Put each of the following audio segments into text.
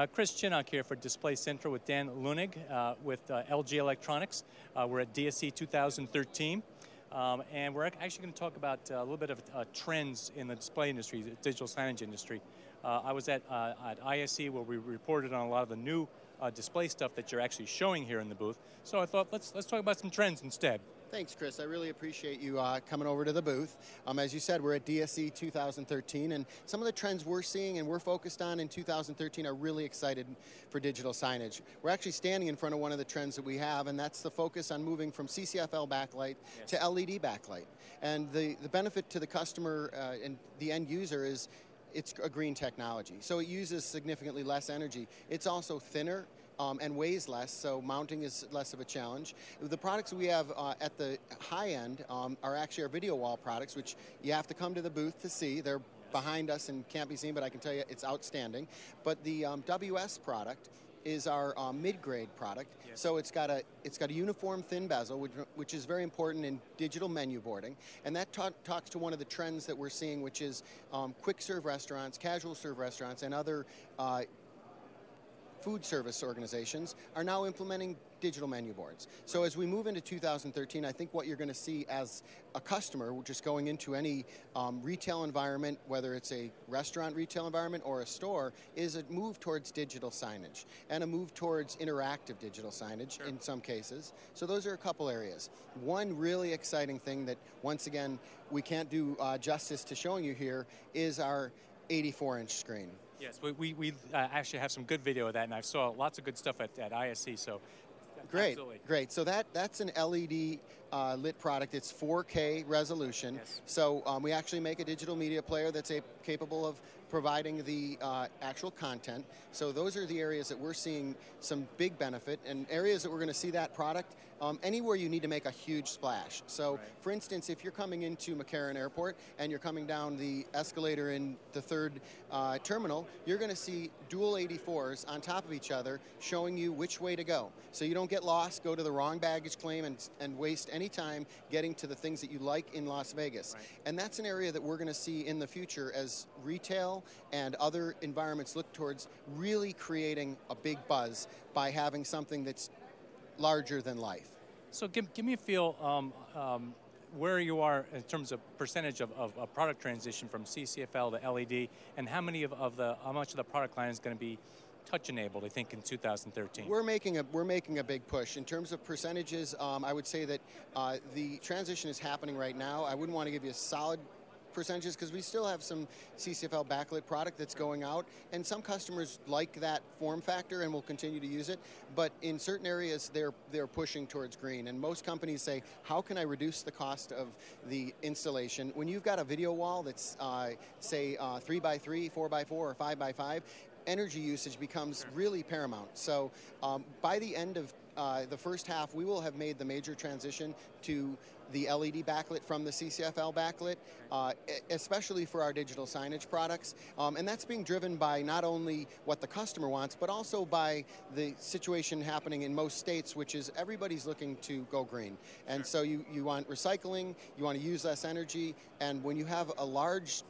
Chris Chinnock here for Display Central with Dan Leunig with LG Electronics. We're at DSE 2013. And we're actually going to talk about a little bit of trends in the display industry, the digital signage industry. I was at ISE where we reported on a lot of the new display stuff that you're actually showing here in the booth. So I thought let's talk about some trends instead. Thanks, Chris. I really appreciate you coming over to the booth. As you said, we're at DSE 2013, and some of the trends we're seeing and we're focused on in 2013 are really excited for digital signage. We're actually standing in front of one of the trends that we have, and that's the focus on moving from CCFL backlight to LED backlight. And the benefit to the customer and the end user is it's a green technology. So it uses significantly less energy. It's also thinner and weighs less, so mounting is less of a challenge. The products we have at the high end are actually our video wall products, which you have to come to the booth to see. They're behind us and can't be seen, but I can tell you it's outstanding. But the WS product is our mid-grade product. Yes. So it's got a uniform thin bezel, which is very important in digital menu boarding, and that talks to one of the trends that we're seeing, which is quick serve restaurants, casual serve restaurants, and other food service organizations are now implementing digital menu boards. So as we move into 2013, I think what you're going to see as a customer, just going into any retail environment, whether it's a restaurant retail environment or a store, is a move towards digital signage and a move towards interactive digital signage in some cases. So those are a couple areas. One really exciting thing that, once again, we can't do justice to showing you here is our 84-inch screen. Yes, we actually have some good video of that, and I saw lots of good stuff at ISE, so great, absolutely. Great. So that's an LED lit product. It's 4K resolution. Yes. So we actually make a digital media player that's capable of providing the actual content. So those are the areas that we're seeing some big benefit, and areas that we're going to see that product anywhere you need to make a huge splash. So for instance, if you're coming into McCarron Airport and you're coming down the escalator in the third terminal, you're going to see dual 84s on top of each other showing you which way to go. So you don't get lost, go to the wrong baggage claim, and waste any time getting to the things that you like in Las Vegas. Right. And that's an area that we're going to see in the future as retail and other environments look towards really creating a big buzz by having something that's larger than life. So give me a feel where you are in terms of percentage of product transition from CCFL to LED, and how much of the product line is going to be touch enabled, I think, in 2013. We're making a big push in terms of percentages. I would say that the transition is happening right now. I wouldn't want to give you a solid percentages because we still have some CCFL backlit product that's going out, and some customers like that form factor and will continue to use it, but in certain areas they're pushing towards green, and most companies say, how can I reduce the cost of the installation? When you've got a video wall that's say 3x3, 4x4, or 5x5, energy usage becomes really paramount. So by the end of the first half, we will have made the major transition to the LED backlit from the CCFL backlit, especially for our digital signage products. And that's being driven by not only what the customer wants, but also by the situation happening in most states, which is everybody's looking to go green. And so you want recycling, you want to use less energy, and when you have a large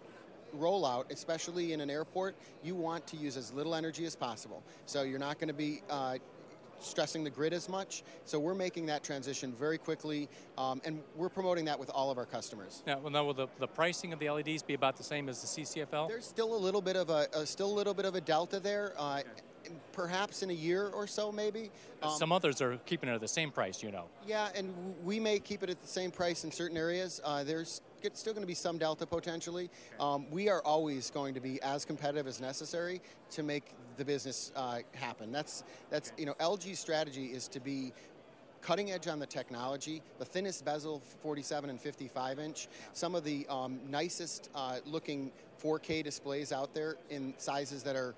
rollout, especially in an airport, you want to use as little energy as possible. So you're not going to be stressing the grid as much. So we're making that transition very quickly, and we're promoting that with all of our customers. Now, will the pricing of the LEDs be about the same as the CCFL? There's still a little bit of a delta there. Perhaps in a year or so, maybe. Some others are keeping it at the same price, you know. Yeah, and we may keep it at the same price in certain areas. There's still going to be some delta potentially. We are always going to be as competitive as necessary to make the business happen. That's you know, LG's strategy is to be cutting edge on the technology, the thinnest bezel, 47 and 55 inch, some of the nicest looking 4K displays out there in sizes that are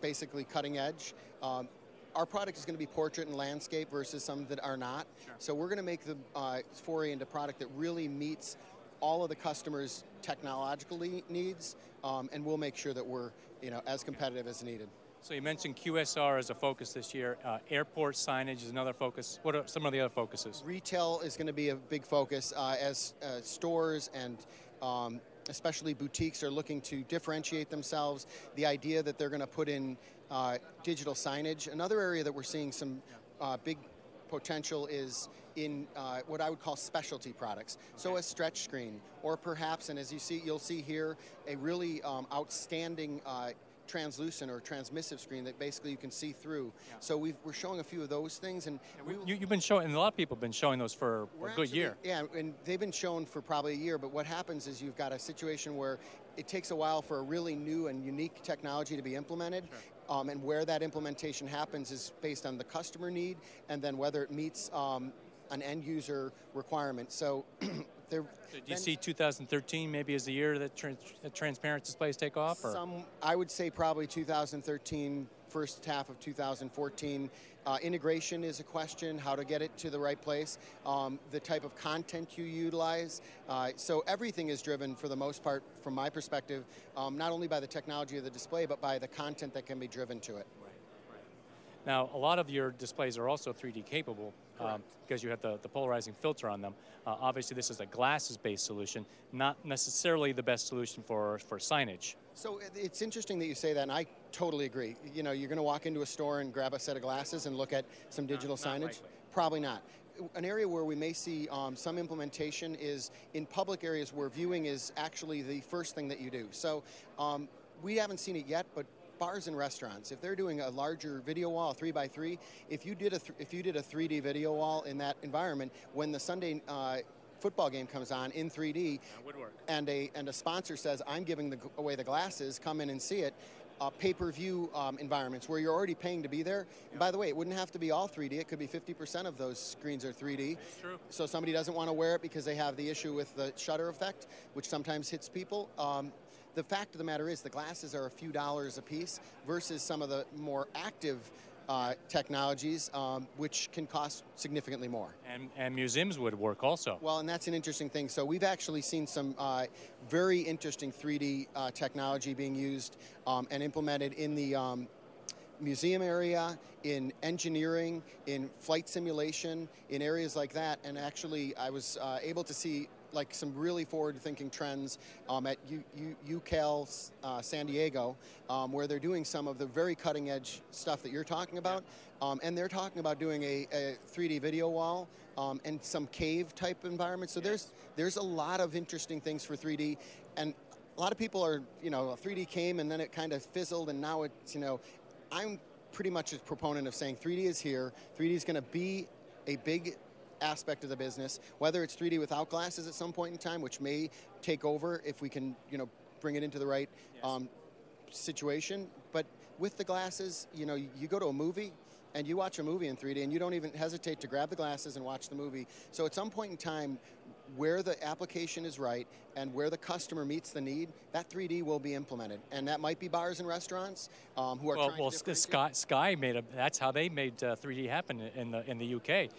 basically cutting edge. Our product is going to be portrait and landscape versus some that are not. Sure. So we're going to make the foray into product that really meets all of the customers' technological needs, and we'll make sure that we're as competitive as needed. So you mentioned QSR as a focus this year. Airport signage is another focus. What are some of the other focuses? Retail is going to be a big focus as stores and especially boutiques, are looking to differentiate themselves. The idea that they're going to put in digital signage. Another area that we're seeing some big potential is in what I would call specialty products. So a stretch screen, or perhaps, and as you'll see here, a really outstanding translucent or transmissive screen that basically you can see through. Yeah. So we're showing a few of those things, and you've been showing, and a lot of people have been showing those for a good year. Yeah, and they've been shown for probably a year. But what happens is you've got a situation where it takes a while for a really new and unique technology to be implemented. Sure. And where that implementation happens is based on the customer need, and then whether it meets an end user requirement. So. Do you see 2013 maybe as the year that transparent displays take off? Or? I would say probably 2013, first half of 2014. Integration is a question, how to get it to the right place, the type of content you utilize. So everything is driven, for the most part, from my perspective, not only by the technology of the display, but by the content that can be driven to it. Now, a lot of your displays are also 3D capable because you have the polarizing filter on them. Obviously, this is a glasses-based solution, not necessarily the best solution for signage. So it's interesting that you say that, and I totally agree. You know, you're going to walk into a store and grab a set of glasses and look at some digital signage? Likely. Probably not. An area where we may see some implementation is in public areas where viewing is actually the first thing that you do. So we haven't seen it yet, but bars and restaurants, if they're doing a larger video wall, 3x3, if you did a 3D video wall in that environment, when the Sunday football game comes on in 3D, and a sponsor says, I'm giving away the glasses, come in and see it, pay-per-view environments where you're already paying to be there. And by the way, it wouldn't have to be all 3D. It could be 50% of those screens are 3D. That's true. So somebody doesn't want to wear it because they have the issue with the shutter effect, which sometimes hits people. The fact of the matter is the glasses are a few dollars a piece versus some of the more active technologies, which can cost significantly more. And museums would work also. Well, and that's an interesting thing. So we've actually seen some very interesting 3D technology being used and implemented in the museum area, in engineering, in flight simulation, in areas like that. And actually, I was able to see like some really forward-thinking trends at UCal San Diego, where they're doing some of the very cutting-edge stuff that you're talking about, and they're talking about doing a 3D video wall and some cave-type environments. So there's a lot of interesting things for 3D, and a lot of people are, 3D came and then it kind of fizzled, and now it's, I'm pretty much a proponent of saying 3D is here. 3D is going to be a big aspect of the business, whether it's 3D without glasses at some point in time, which may take over if we can, bring it into the right situation. But with the glasses, you go to a movie and you watch a movie in 3D and you don't even hesitate to grab the glasses and watch the movie. So at some point in time, where the application is right and where the customer meets the need, that 3D will be implemented. And that might be bars and restaurants who are trying to differentiate. Sky that's how they made 3D happen in the UK.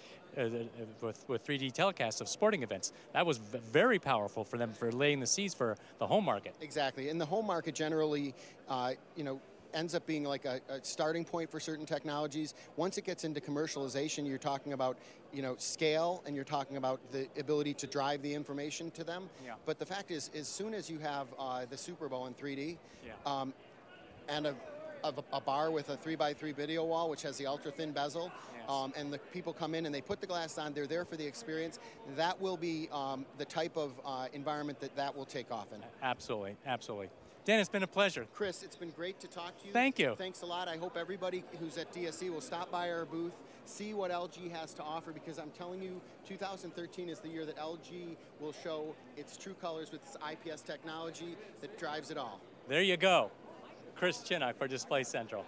With 3D telecasts of sporting events. That was very powerful for them for laying the seeds for the home market. Exactly. And the home market generally, ends up being like a starting point for certain technologies. Once it gets into commercialization, you're talking about, scale, and you're talking about the ability to drive the information to them. Yeah. But the fact is, as soon as you have the Super Bowl in 3D, and a bar with a 3x3 video wall, which has the ultra-thin bezel, and the people come in and they put the glass on, they're there for the experience, that will be the type of environment that will take off in. Absolutely, absolutely. Dan, it's been a pleasure. Chris, it's been great to talk to you. Thank you. Thanks a lot. I hope everybody who's at DSE will stop by our booth, see what LG has to offer, because I'm telling you, 2013 is the year that LG will show its true colors with its IPS technology that drives it all. There you go. Chris Chinnock for Display Central.